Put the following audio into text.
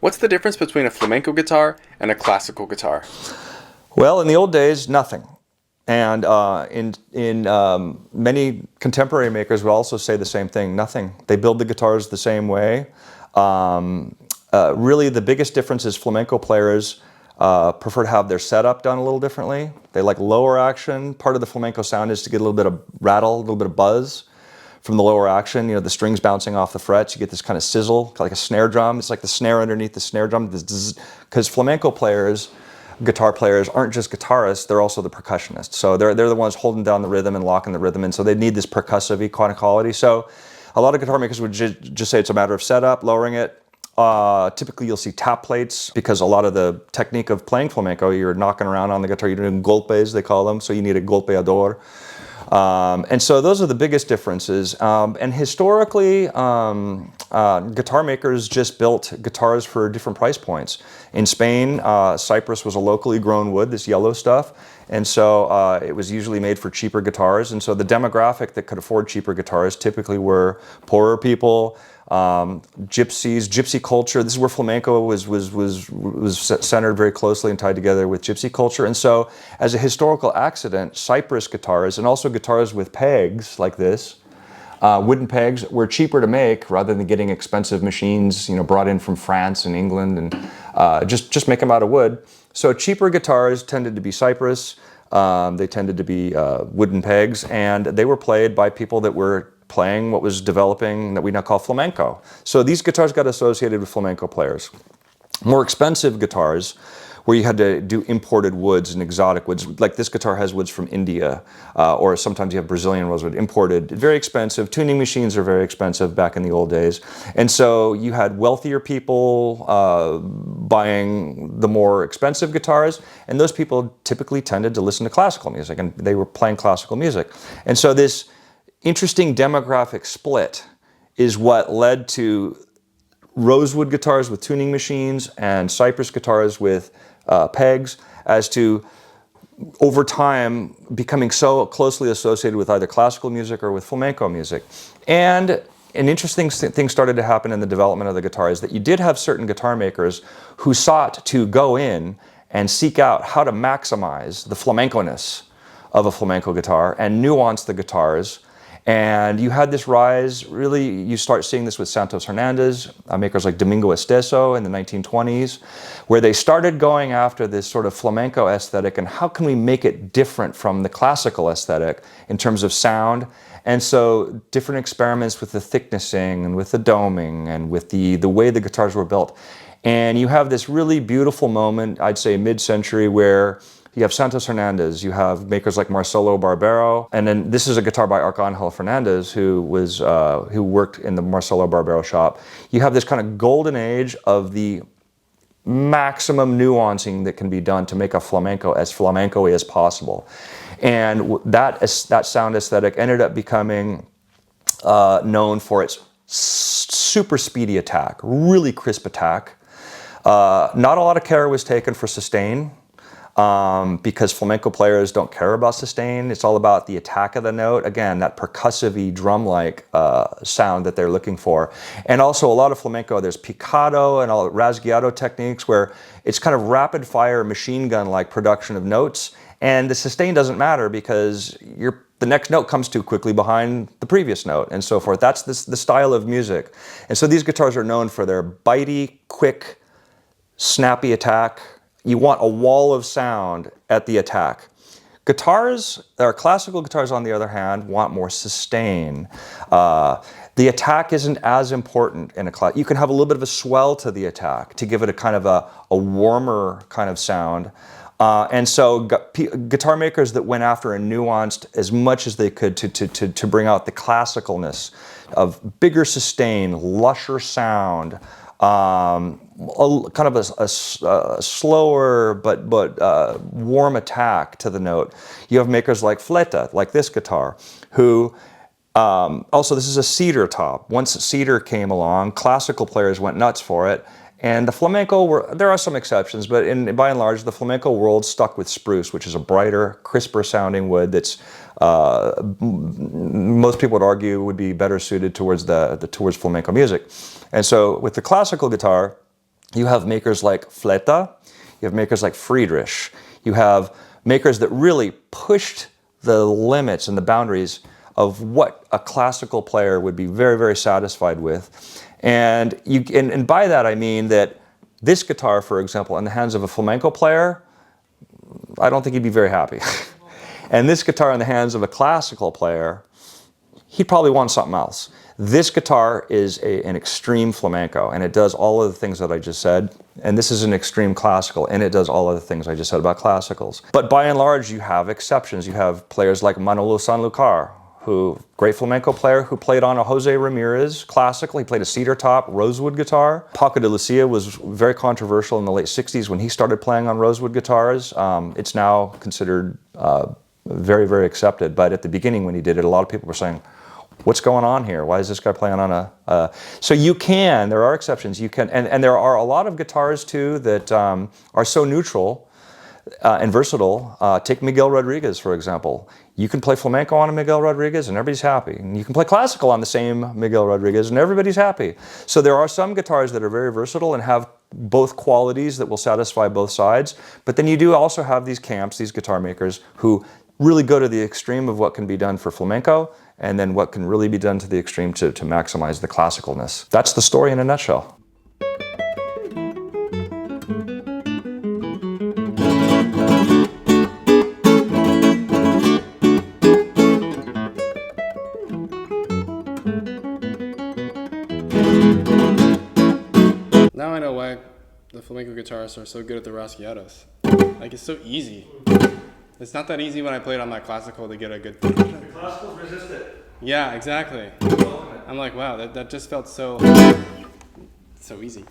What's the difference between a flamenco guitar and a classical guitar? Well, in the old days, nothing. And in many contemporary makers would also say the same thing, nothing. They build the guitars the same way. Really, the biggest difference is flamenco players prefer to have their setup done a little differently. They like lower action. Part of the flamenco sound is to get a little bit of rattle, a little bit of buzz from the lower action. You know, the strings bouncing off the frets. You get this kind of sizzle, like a snare drum. It's like the snare underneath the snare drum. Because flamenco players, guitar players aren't just guitarists, they're also the percussionists. So they're the ones holding down the rhythm and locking the rhythm, and so they need this percussive kind of quality. So a lot of guitar makers would just say it's a matter of setup, lowering it. Typically you'll see tap plates, because a lot of the technique of playing flamenco, you're knocking around on the guitar, you're doing golpes, they call them, so you need a golpeador. And so those are the biggest differences. And historically, guitar makers just built guitars for different price points. In Spain, cypress was a locally grown wood, this yellow stuff, and so it was usually made for cheaper guitars. And so the demographic that could afford cheaper guitars typically were poorer people, gypsies, gypsy culture. This is where flamenco was centered very closely and tied together with gypsy culture. And so, as a historical accident, cypress guitars and also guitars with pegs like this, wooden pegs, were cheaper to make rather than getting expensive machines, you know, brought in from France and England and just make them out of wood. So cheaper guitars tended to be cypress. They tended to be wooden pegs, and they were played by people that were playing what was developing that we now call flamenco. So these guitars got associated with flamenco players. More expensive guitars, where you had to do imported woods and exotic woods, like this guitar has woods from India, or sometimes you have Brazilian rosewood imported, very expensive. Tuning machines are very expensive back in the old days. And so you had wealthier people buying the more expensive guitars, and those people typically tended to listen to classical music, and they were playing classical music. And so this interesting demographic split is what led to rosewood guitars with tuning machines and cypress guitars with pegs, as to, over time, becoming so closely associated with either classical music or with flamenco music. And an interesting thing started to happen in the development of the guitar is that you did have certain guitar makers who sought to go in and seek out how to maximize the flamenco-ness of a flamenco guitar and nuance the guitars. And you had this rise, really, you start seeing this with Santos Hernandez, makers like Domingo Esteso in the 1920s, where they started going after this sort of flamenco aesthetic and how can we make it different from the classical aesthetic in terms of sound. And so different experiments with the thicknessing and with the doming and with the way the guitars were built. And you have this really beautiful moment, I'd say mid-century, where you have Santos Hernandez, you have makers like Marcelo Barbero, and then this is a guitar by Arcangel Fernandez, who worked in the Marcelo Barbero shop. You have this kind of golden age of the maximum nuancing that can be done to make a flamenco as flamenco-y as possible. And that sound aesthetic ended up becoming known for its super speedy attack, really crisp attack. Not a lot of care was taken for sustain. Because flamenco players don't care about sustain. It's all about the attack of the note. Again, that percussive-y, drum-like sound that they're looking for. And also a lot of flamenco, there's picado and all rasgueado techniques where it's kind of rapid-fire, machine gun-like production of notes. And the sustain doesn't matter because the next note comes too quickly behind the previous note and so forth. That's the style of music. And so these guitars are known for their bitey, quick, snappy attack. You want a wall of sound at the attack. Guitars, or classical guitars on the other hand, want more sustain. The attack isn't as important in a class. You can have a little bit of a swell to the attack to give it a kind of a warmer kind of sound. And so guitar makers that went after and nuanced as much as they could to bring out the classicalness of bigger sustain, lusher sound, kind of a slower but warm attack to the note. You have makers like Fleta, like this guitar, who also, this is a cedar top. Once cedar came along, classical players went nuts for it. And the flamenco, there are some exceptions, but by and large, the flamenco world stuck with spruce, which is a brighter, crisper sounding wood that's most people would argue would be better suited towards towards flamenco music. And so with the classical guitar, You have makers like Fleta, you have makers like Friedrich, you have makers that really pushed the limits and the boundaries of what a classical player would be very, very satisfied with. And by that I mean that this guitar, for example, in the hands of a flamenco player, I don't think he'd be very happy. And this guitar in the hands of a classical player, he'd probably want something else. This guitar is an extreme flamenco, and it does all of the things that I just said. And this is an extreme classical, and it does all of the things I just said about classicals. But by and large, you have exceptions. You have players like Manolo Sanlúcar, who, great flamenco player, who played on a Jose Ramirez classical. He played a cedar top rosewood guitar. Paco de Lucia was very controversial in the late 60s when he started playing on rosewood guitars. It's now considered very, very accepted. But at the beginning when he did it, a lot of people were saying, what's going on here? Why is this guy playing on a... So you can, there are exceptions. You can, and there are a lot of guitars too that are so neutral and versatile. Take Miguel Rodriguez, for example. You can play flamenco on a Miguel Rodriguez and everybody's happy. And you can play classical on the same Miguel Rodriguez and everybody's happy. So there are some guitars that are very versatile and have both qualities that will satisfy both sides. But then you do also have these camps, these guitar makers, who really go to the extreme of what can be done for flamenco and then what can really be done to the extreme to maximize the classicalness. That's the story in a nutshell. Now I know why the flamenco guitarists are so good at the rasgueados. Like, it's so easy. It's not that easy when I played on my classical to get a good... The classicals resist it. Yeah, exactly. I'm like, wow, that just felt so easy.